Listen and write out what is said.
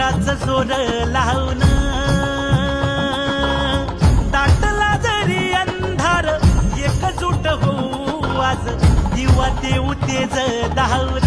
एकदाच जोर लावून दाटला जरी अंधार एकजूट होऊ आज दिवा देऊ तेज दावर